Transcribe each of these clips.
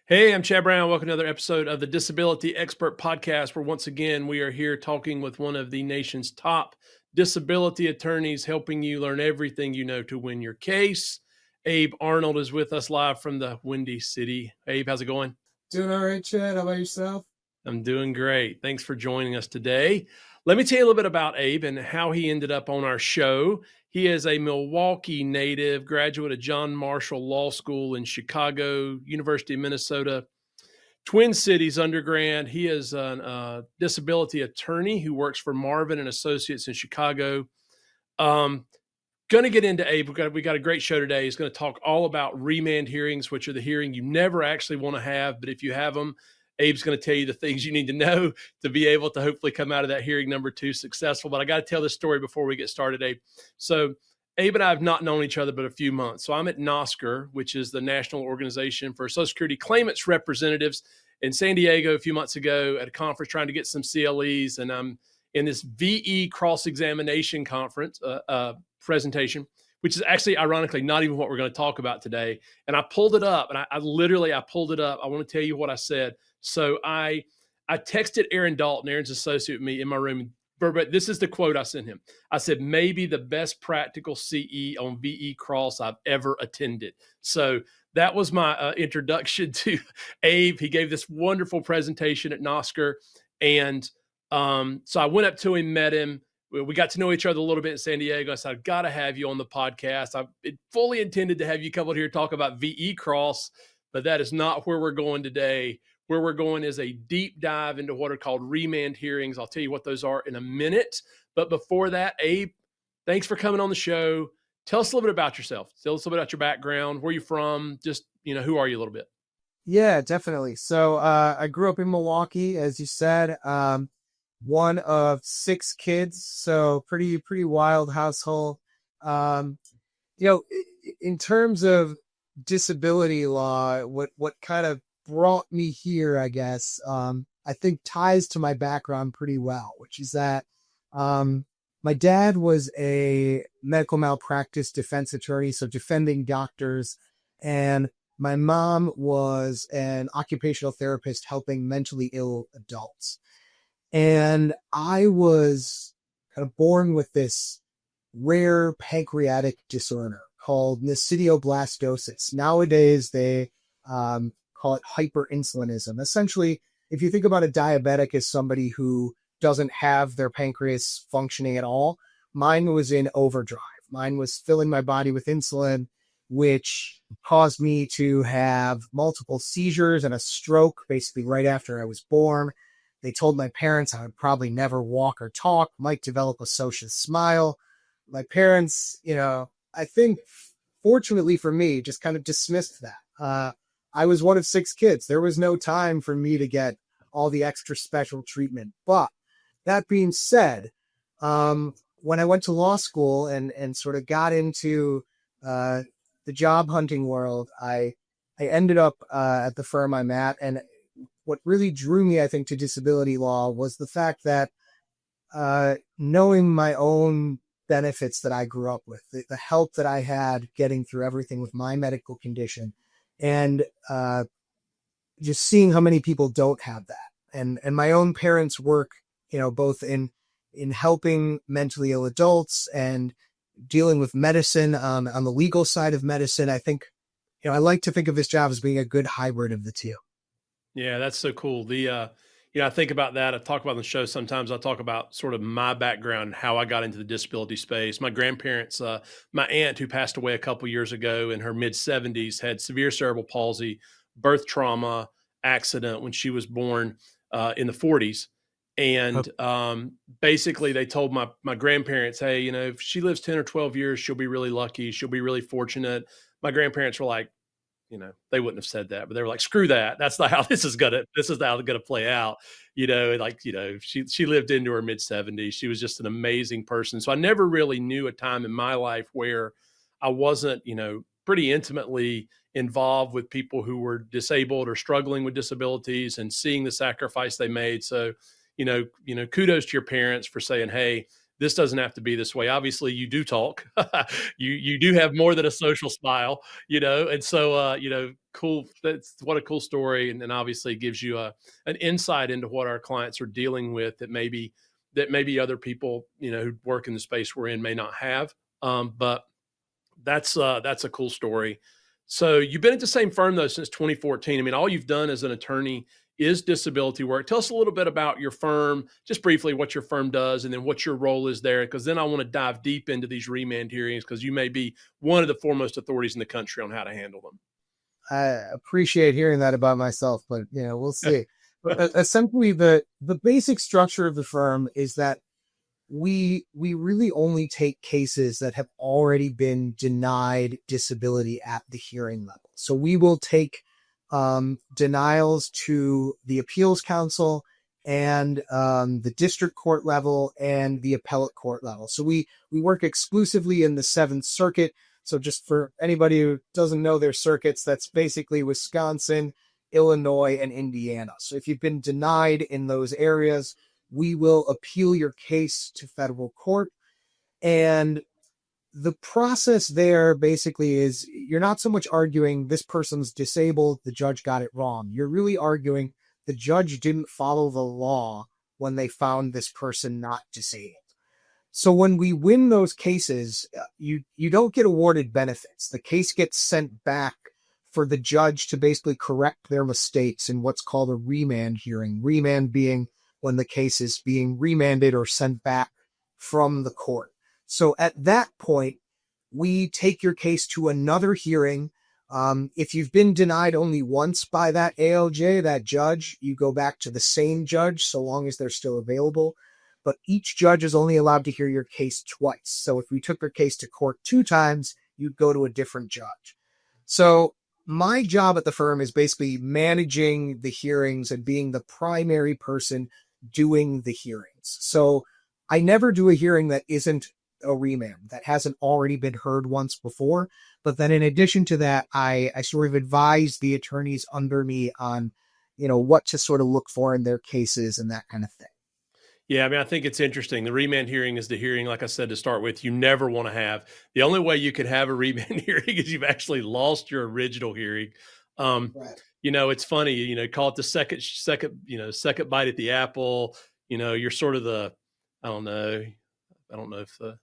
Hey, I'm Chad Brown. Welcome to another episode of the Disability Expert Podcast, where once again we are here talking with one of the nation's top disability attorneys, helping you learn everything you know to win your case. Abe Arnold is with us live from the Windy City. Abe, how's it going? Doing all right, Chad. How about yourself? I'm doing great. Thanks for joining us today. Let me tell you a little bit about Abe and how he ended up on our show. He is a Milwaukee native, graduate of John Marshall Law School in Chicago, University of Minnesota, Twin Cities undergrad. He is a disability attorney who works for Marvin and Associates in Chicago. Going to get into Abe. We got a great show today. He's going to talk all about remand hearings, which are the hearing you never actually want to have, but if you have them, Abe's going to tell you the things you need to know to be able to hopefully come out of that hearing number 2 successful. But I got to tell this story before we get started, Abe. So Abe and I have not known each other but a few months. So I'm at NOSCR, which is the National Organization for Social Security Claimants Representatives, in San Diego a few months ago at a conference trying to get some CLEs. And I'm in this VE cross-examination conference presentation, which is actually ironically not even what we're going to talk about today. And I pulled it up and I literally pulled it up. I want to tell you what I said. So I texted Aaron Dalton, Aaron's associate with me, in my room. But this is the quote I sent him. I said, maybe the best practical CE on VE Cross I've ever attended. So that was my introduction to Abe. He gave this wonderful presentation at NOSCR. And so I went up to him, met him. We got to know each other a little bit in San Diego. I said, I've got to have you on the podcast. I fully intended to have you come over here to talk about VE Cross, but that is not where we're going today. Where we're going is a deep dive into what are called remand hearings. I'll tell you what those are in a minute. But before that, Abe, thanks for coming on the show. Tell us a little bit about yourself. Tell us a little bit about your background, where you're from, just, who are you a little bit? Yeah, definitely. So I grew up in Milwaukee, as you said. One of 6 kids, so pretty wild household. Um, in terms of disability law, what kind of brought me here, I guess, I think ties to my background pretty well, which is that my dad was a medical malpractice defense attorney, so defending doctors, and my mom was an occupational therapist helping mentally ill adults. And I was kind of born with this rare pancreatic disorder called nesidioblastosis. Nowadays, they call it hyperinsulinism. Essentially, if you think about a diabetic as somebody who doesn't have their pancreas functioning at all, mine was in overdrive. Mine was filling my body with insulin, which caused me to have multiple seizures and a stroke basically right after I was born. They told my parents I would probably never walk or talk, might develop a social smile. My parents, I think fortunately for me, just kind of dismissed that. I was one of 6 kids. There was no time for me to get all the extra special treatment. But that being said, when I went to law school and sort of got into the job hunting world, I ended up at the firm I'm at. And what really drew me, I think, to disability law was the fact that knowing my own benefits that I grew up with, the help that I had getting through everything with my medical condition, and just seeing how many people don't have that. And my own parents' work, both in helping mentally ill adults and dealing with medicine on the legal side of medicine, I think, I like to think of this job as being a good hybrid of the two. Yeah, that's so cool. I think about that. I talk about on the show sometimes. I talk about sort of my background, how I got into the disability space. My grandparents, my aunt who passed away a couple years ago in her mid 70s, had severe cerebral palsy, birth trauma, accident when she was born in the 40s. And basically they told my grandparents, hey, if she lives 10 or 12 years, she'll be really lucky. She'll be really fortunate. My grandparents were like, they wouldn't have said that, but they were like, screw that. That's not how this is how it's going to play out. She lived into her mid 70s. She was just an amazing person. So I never really knew a time in my life where I wasn't, pretty intimately involved with people who were disabled or struggling with disabilities and seeing the sacrifice they made. So, kudos to your parents for saying, hey, this doesn't have to be this way. Obviously you do talk, you do have more than a social smile, and so, cool. That's what a cool story. And then obviously gives you an insight into what our clients are dealing with that maybe other people, who work in the space we're in may not have. But that's a cool story. So you've been at the same firm though since 2014. I mean, all you've done as an attorney is disability work. Tell us a little bit about your firm, just briefly what your firm does, and then what your role is there. Because then I want to dive deep into these remand hearings because you may be one of the foremost authorities in the country on how to handle them. I appreciate hearing that about myself, but we'll see. But essentially, the basic structure of the firm is that we really only take cases that have already been denied disability at the hearing level. So we will take denials to the appeals council and the district court level and the appellate court level. So we work exclusively in the Seventh Circuit. So just for anybody who doesn't know their circuits, that's basically Wisconsin, Illinois, and Indiana. So if you've been denied in those areas, we will appeal your case to federal court. And the process there basically is you're not so much arguing this person's disabled, the judge got it wrong. You're really arguing the judge didn't follow the law when they found this person not disabled. So when we win those cases, you don't get awarded benefits. The case gets sent back for the judge to basically correct their mistakes in what's called a remand hearing. Remand being when the case is being remanded or sent back from the court. So at that point, we take your case to another hearing. If you've been denied only once by that ALJ, that judge, you go back to the same judge so long as they're still available. But each judge is only allowed to hear your case twice. So if we took your case to court 2 times, you'd go to a different judge. So my job at the firm is basically managing the hearings and being the primary person doing the hearings. So I never do a hearing that isn't a remand, that hasn't already been heard once before. But then in addition to that, I sort of advise the attorneys under me on, what to sort of look for in their cases and that kind of thing. Yeah, I mean, I think it's interesting. The remand hearing is the hearing, like I said, to start with, you never want to have. The only way you could have a remand hearing is you've actually lost your original hearing. Right. It's funny, call it the second bite at the apple. You're sort of I don't know. I don't know if a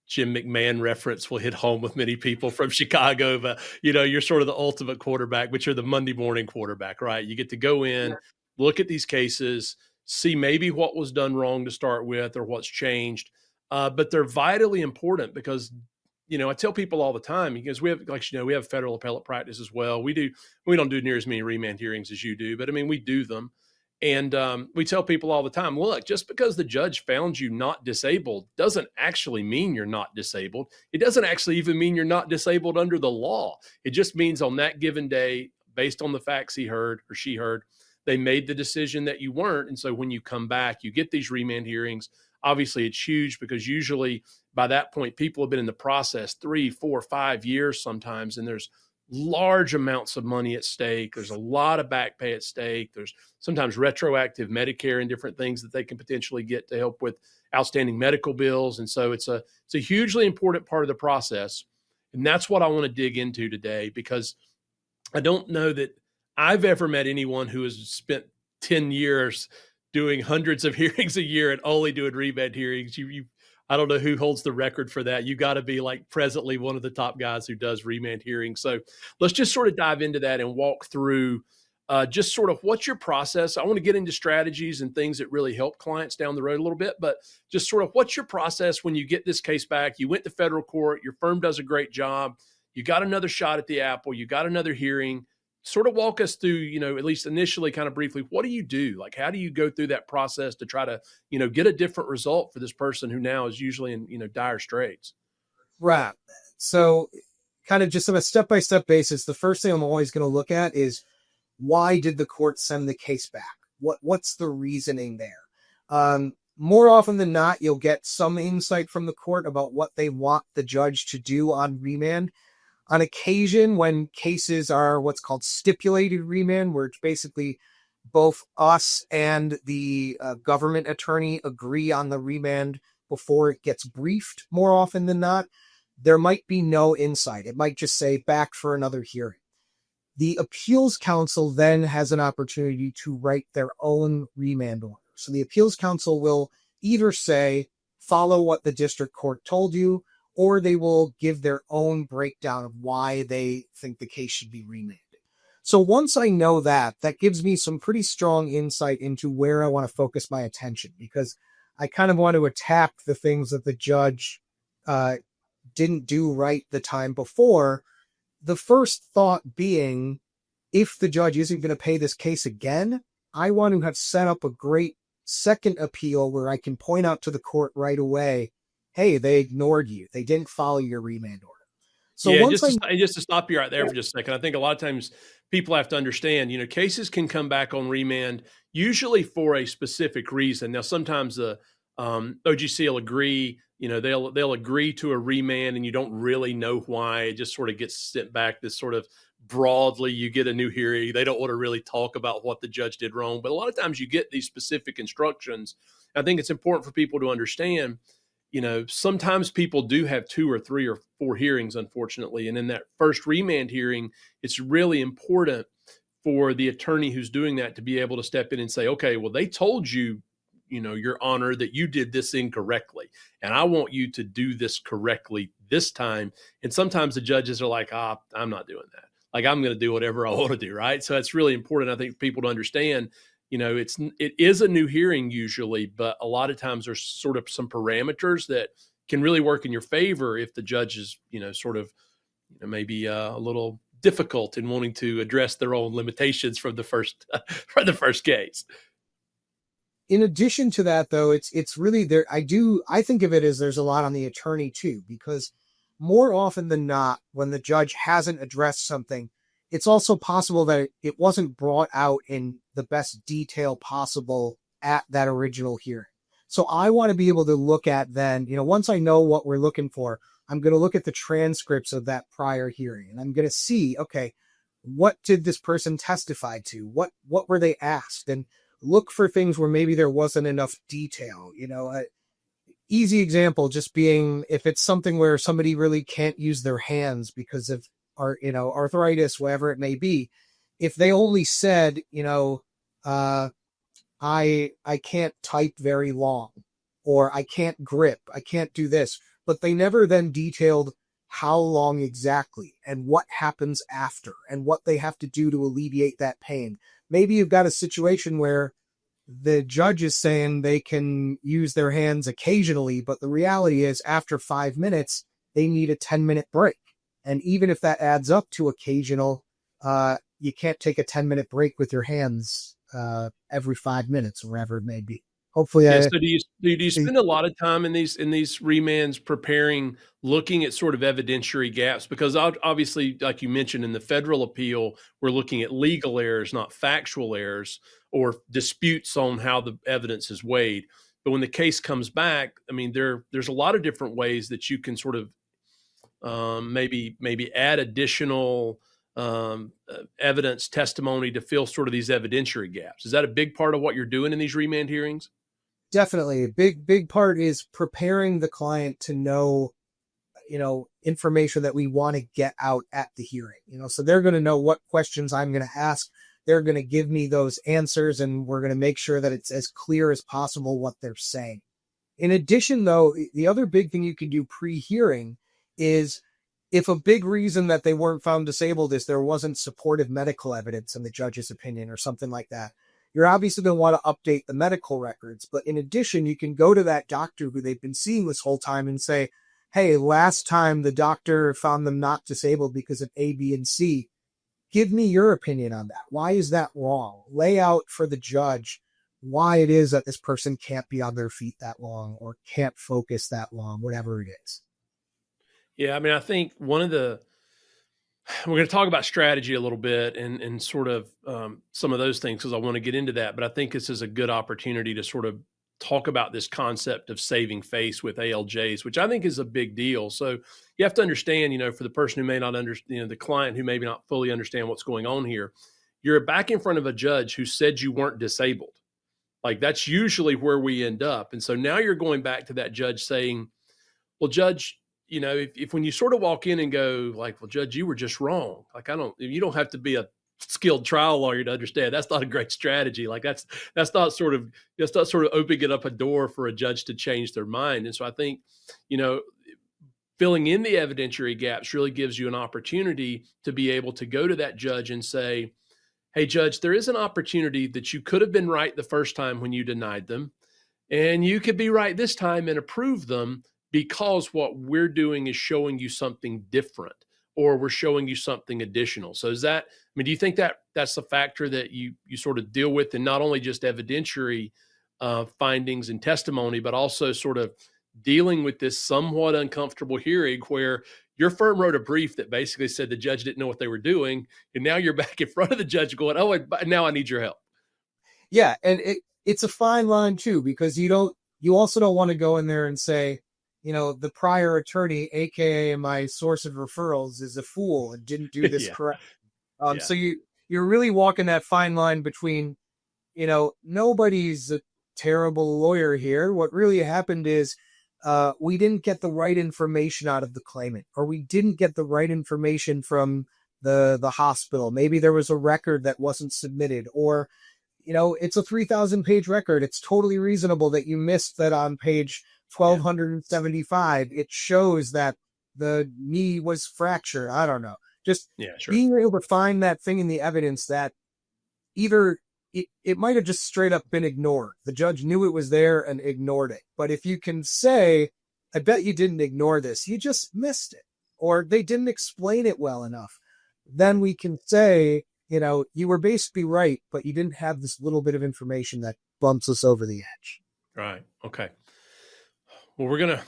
Jim McMahon reference will hit home with many people from Chicago, but you're sort of the ultimate quarterback, but you're the Monday morning quarterback, right? You get to go in, look at these cases, see maybe what was done wrong to start with or what's changed. But they're vitally important because, I tell people all the time, because we have, we have federal appellate practice as well. We don't do near as many remand hearings as you do, but I mean, we do them. And we tell people all the time, look, just because the judge found you not disabled doesn't actually mean you're not disabled. It doesn't actually even mean you're not disabled under the law. It just means on that given day, based on the facts he heard or she heard, they made the decision that you weren't. And so when you come back, you get these remand hearings. Obviously, it's huge because usually by that point, people have been in the process 3, 4, 5 years sometimes, and there's large amounts of money at stake. There's a lot of back pay at stake. There's sometimes retroactive Medicare and different things that they can potentially get to help with outstanding medical bills. And so it's a hugely important part of the process. And that's what I want to dig into today, because I don't know that I've ever met anyone who has spent 10 years doing hundreds of hearings a year and only doing remand hearings. I don't know who holds the record for that. You got to be like presently one of the top guys who does remand hearings. So let's just sort of dive into that and walk through just sort of what's your process. I want to get into strategies and things that really help clients down the road a little bit, but just sort of what's your process when you get this case back? You went to federal court, your firm does a great job, you got another shot at the apple, you got another hearing. Sort of walk us through, at least initially, kind of briefly, what do you do? Like, how do you go through that process to try to, get a different result for this person who now is usually in, dire straits? Right. So kind of just on a step-by-step basis, the first thing I'm always going to look at is, why did the court send the case back? What's the reasoning there? More often than not, you'll get some insight from the court about what they want the judge to do on remand. On occasion, when cases are what's called stipulated remand, where it's basically both us and the government attorney agree on the remand before it gets briefed, more often than not, there might be no insight. It might just say back for another hearing. The appeals counsel then has an opportunity to write their own remand order. So the appeals counsel will either say, follow what the district court told you, or they will give their own breakdown of why they think the case should be remanded. So once I know that, that gives me some pretty strong insight into where I want to focus my attention, because I kind of want to attack the things that the judge didn't do right the time before. The first thought being, if the judge isn't going to pay this case again, I want to have set up a great second appeal where I can point out to the court right away, hey, they ignored you. They didn't follow your remand order. So Yeah, once I just to stop you right there for just a second, I think a lot of times people have to understand, cases can come back on remand usually for a specific reason. Now, sometimes the OGC will agree, they'll agree to a remand, and you don't really know why. It just sort of gets sent back. This sort of broadly, you get a new hearing. They don't want to really talk about what the judge did wrong, but a lot of times you get these specific instructions. I think it's important for people to understand, sometimes people do have 2 or 3 or 4 hearings, unfortunately. And in that first remand hearing, it's really important for the attorney who's doing that to be able to step in and say, okay, well, they told you, Your Honor, that you did this incorrectly, and I want you to do this correctly this time. And sometimes the judges are like, I'm not doing that. Like, I'm going to do whatever I want to do. Right. So it's really important, I think, people to understand, it is a new hearing usually, but a lot of times there's sort of some parameters that can really work in your favor if the judge is, sort of, maybe a little difficult in wanting to address their own limitations from the first from the first case. In addition to that, though, it's really there. I think of it as there's a lot on the attorney too, because more often than not, when the judge hasn't addressed something, it's also possible that it wasn't brought out in the best detail possible at that original hearing. So I want to be able to look at then, once I know what we're looking for, I'm going to look at the transcripts of that prior hearing, and I'm going to see, okay, what did this person testify to? What were they asked? And look for things where maybe there wasn't enough detail. Easy example just being if it's something where somebody really can't use their hands because of arthritis, whatever it may be. If they only said, I can't type very long, or I can't grip, I can't do this, but they never then detailed how long exactly and what happens after and what they have to do to alleviate that pain. Maybe you've got a situation where the judge is saying they can use their hands occasionally, but the reality is after 5 minutes, they need a 10-minute break. And even if that adds up to occasional, you can't take a 10-minute break with your hands every 5 minutes, or whatever it may be. Hopefully, Yeah. So do you spend a lot of time in these remands preparing, looking at sort of evidentiary gaps? Because obviously, like you mentioned, in the federal appeal, we're looking at legal errors, not factual errors or disputes on how the evidence is weighed. But when the case comes back, I mean, there's a lot of different ways that you can sort of maybe add additional evidence, testimony to fill sort of these evidentiary gaps. Is that a big part of what you're doing in these remand hearings? definitely a big part is preparing the client to know, information that we want to get out at the hearing. So they're going to know what questions I'm going to ask. They're going to give me those answers, and we're going to make sure that it's as clear as possible what they're saying. In addition, though, the other big thing you can do pre-hearing is, if a big reason that they weren't found disabled is there wasn't supportive medical evidence in the judge's opinion or something like that, you're obviously going to want to update the medical records. But in addition, you can go to that doctor who they've been seeing this whole time and say, hey, last time the doctor found them not disabled because of A, B, and C. Give me your opinion on that. Why is that wrong? Lay out for the judge why it is that this person can't be on their feet that long or can't focus that long, whatever it is. Yeah, I mean, I think we're going to talk about strategy a little bit and sort of some of those things because I want to get into that. But I think this is a good opportunity to sort of talk about this concept of saving face with ALJs, which I think is a big deal. So you have to understand, for the person who may not understand, the client who maybe not fully understand what's going on here, you're back in front of a judge who said you weren't disabled. Like, that's usually where we end up. And so now you're going back to that judge saying, well, Judge, if when you sort of walk in and go like, well, Judge, you were just wrong. Like, you don't have to be a skilled trial lawyer to understand that's not a great strategy. Like that's not sort of, that's not sort of opening up a door for a judge to change their mind. And so I think, you know, filling in the evidentiary gaps really gives you an opportunity to be able to go to that judge and say, hey, Judge, there is an opportunity that you could have been right the first time when you denied them. And you could be right this time and approve them because what we're doing is showing you something different, or we're showing you something additional. So is that, I mean, do you think that that's a factor that you sort of deal with in not only just evidentiary findings and testimony, but also sort of dealing with this somewhat uncomfortable hearing where your firm wrote a brief that basically said the judge didn't know what they were doing, and now you're back in front of the judge going, oh, and now I need your help. Yeah, and it's a fine line too, because you also don't want to go in there and say, the prior attorney, aka my source of referrals, is a fool and didn't do this Yeah. correct. Yeah. So you're really walking that fine line between, nobody's a terrible lawyer here. What really happened is we didn't get the right information out of the claimant, or we didn't get the right information from the hospital. Maybe there was a record that wasn't submitted, or it's a 3,000 page record. It's totally reasonable that you missed that on page 1275. It shows that the knee was fractured. I don't know. Just Yeah, sure. being able to find that thing in the evidence that either it might have just straight up been ignored. The judge knew it was there and ignored it. But if you can say, I bet you didn't ignore this, you just missed it, or they didn't explain it well enough, then we can say, you were basically right, but you didn't have this little bit of information that bumps us over the edge. Right. Okay. Well, we're gonna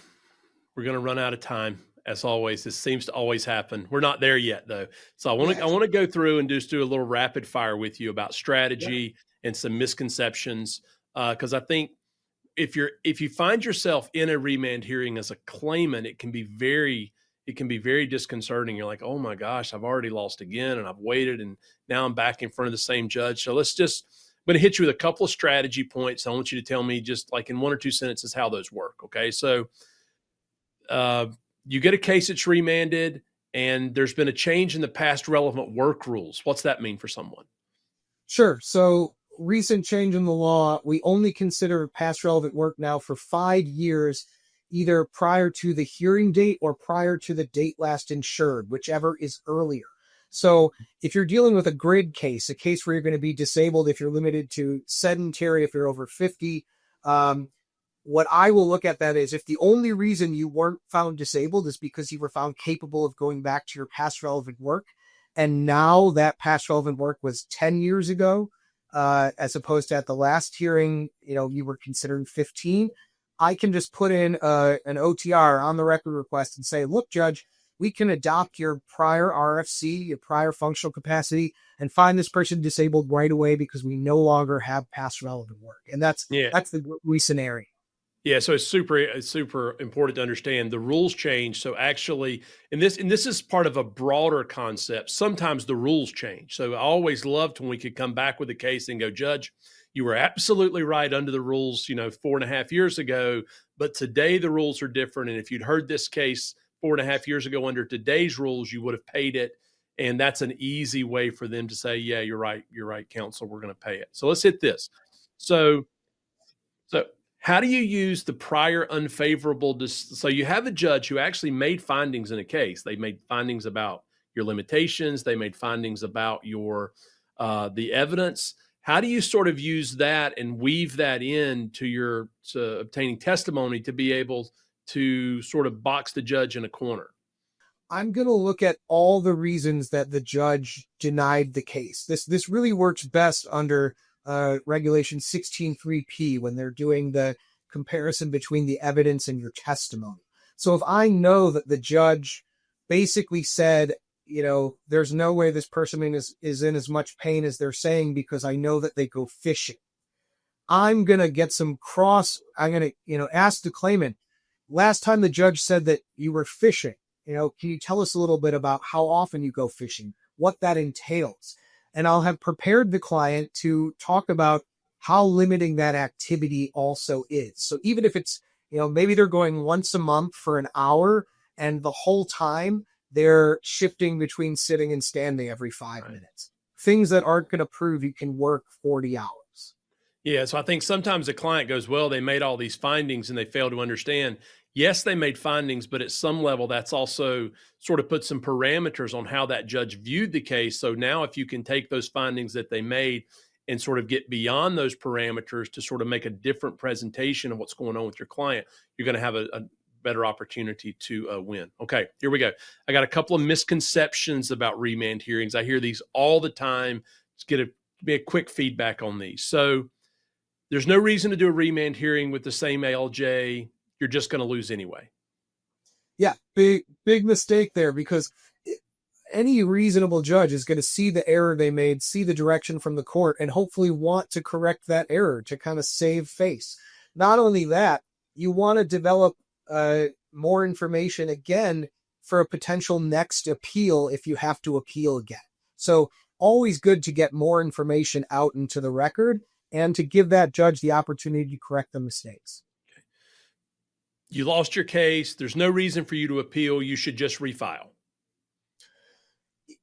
run out of time as always. This seems to always happen. We're not there yet though. So I want to go through and just do a little rapid fire with you about strategy and some misconceptions. Because I think if you find yourself in a remand hearing as a claimant, it can be very disconcerting. You're like, oh my gosh, I've already lost again, and I've waited, and now I'm back in front of the same judge. So I'm going to hit you with a couple of strategy points. I want you to tell me just like in one or two sentences how those work. Okay. So you get a case that's remanded and there's been a change in the past relevant work rules. What's that mean for someone? Sure. So recent change in the law, we only consider past relevant work now for 5 years, either prior to the hearing date or prior to the date last insured, whichever is earlier. So if you're dealing with a grid case, a case where you're going to be disabled if you're limited to sedentary, if you're over 50, what I will look at that is if the only reason you weren't found disabled is because you were found capable of going back to your past relevant work, and now that past relevant work was 10 years ago, as opposed to at the last hearing, you were considered 15, I can just put in an OTR on the record request and say, look, Judge, we can adopt your prior RFC, your prior functional capacity, and find this person disabled right away because we no longer have past relevant work. And that's the recent area. Yeah, so it's super important to understand the rules change. So actually, and this is part of a broader concept. Sometimes the rules change. So I always loved when we could come back with a case and go, Judge, you were absolutely right under the rules, 4.5 years ago, but today the rules are different. And if you'd heard this case 4.5 years ago under today's rules, you would have paid it. And that's an easy way for them to say, yeah, you're right, counsel, we're going to pay it. So let's hit this. So how do you use the prior unfavorable? So you have a judge who actually made findings in a case. They made findings about your limitations. They made findings about your the evidence. How do you sort of use that and weave that in to obtaining testimony to be able to sort of box the judge in a corner? I'm going to look at all the reasons that the judge denied the case. This really works best under Regulation 16.3p when they're doing the comparison between the evidence and your testimony. So if I know that the judge basically said, there's no way this person is in as much pain as they're saying because I know that they go fishing, I'm going to get I'm going to, ask the claimant, last time the judge said that you were fishing, can you tell us a little bit about how often you go fishing, what that entails? And I'll have prepared the client to talk about how limiting that activity also is. So even if it's, maybe they're going once a month for an hour And the whole time they're shifting between sitting and standing every 5 minutes. Things that aren't going to prove you can work 40 hours. Yeah. So I think sometimes the client goes, well, they made all these findings and they fail to understand. Yes, they made findings, but at some level, that's also sort of put some parameters on how that judge viewed the case. So now, if you can take those findings that they made and sort of get beyond those parameters to sort of make a different presentation of what's going on with your client, you're going to have a better opportunity to win. Okay, here we go. I got a couple of misconceptions about remand hearings. I hear these all the time. Let's get a quick feedback on these. So, there's no reason to do a remand hearing with the same ALJ. You're just going to lose anyway. Yeah, big mistake there, because any reasonable judge is going to see the error they made, see the direction from the court, and hopefully want to correct that error to kind of save face. Not only that, you want to develop more information again for a potential next appeal if you have to appeal again. So always good to get more information out into the record and to give that judge the opportunity to correct the mistakes. Okay. You lost your case. There's no reason for you to appeal. You should just refile.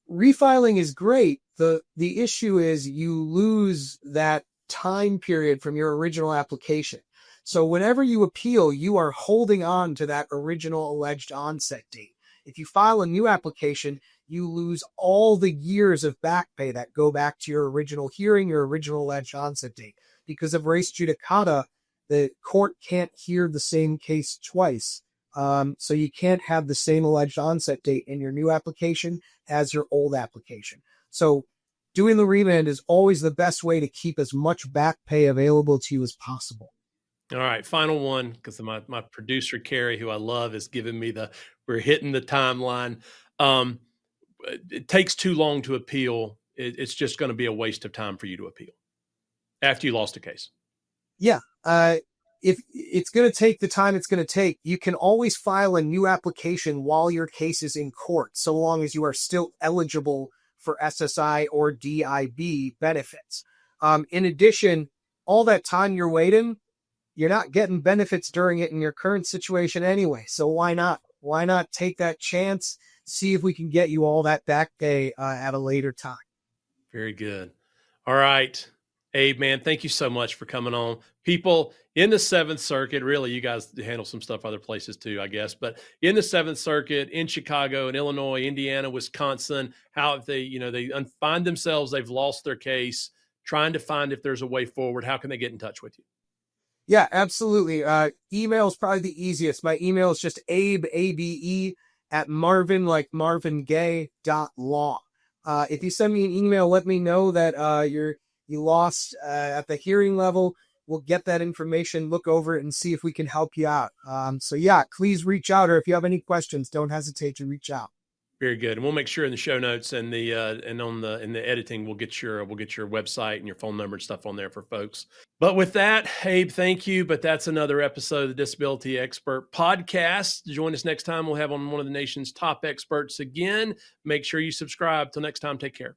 Refiling is great. The issue is you lose that time period from your original application. So whenever you appeal, you are holding on to that original alleged onset date. If you file a new application, you lose all the years of back pay that go back to your original hearing, your original alleged onset date. Because of res judicata, the court can't hear the same case twice. So you can't have the same alleged onset date in your new application as your old application. So doing the remand is always the best way to keep as much back pay available to you as possible. All right, final one, because my producer, Carrie, who I love, is giving me we're hitting the timeline. It takes too long to appeal. It's just going to be a waste of time for you to appeal after you lost a case. Yeah. If it's going to take the time it's going to take, you can always file a new application while your case is in court, so long as you are still eligible for SSI or DIB benefits. In addition, all that time you're waiting, you're not getting benefits during it in your current situation anyway. So why not? Why not take that chance? See if we can get you all that back pay at a later time. Very good. All right. Abe, man, thank you so much for coming on. People in the Seventh Circuit, really, you guys handle some stuff other places too, I guess, but in the Seventh Circuit, in Chicago, in Illinois, Indiana, Wisconsin, how they find themselves, they've lost their case, trying to find if there's a way forward. How can they get in touch with you? Yeah, absolutely. Email is probably the easiest. My email is just Abe, ABE, at Marvin, like Marvin Gaye, .law. If you send me an email, let me know that you lost at the hearing level. We'll get that information, look over it, and see if we can help you out. So yeah, please reach out, or if you have any questions, don't hesitate to reach out. Very good, and we'll make sure in the show notes and in the editing, we'll get your website and your phone number and stuff on there for folks. But with that, Abe, thank you. But that's another episode of the Disability Expert Podcast. Join us next time. We'll have on one of the nation's top experts again. Make sure you subscribe. Till next time, take care.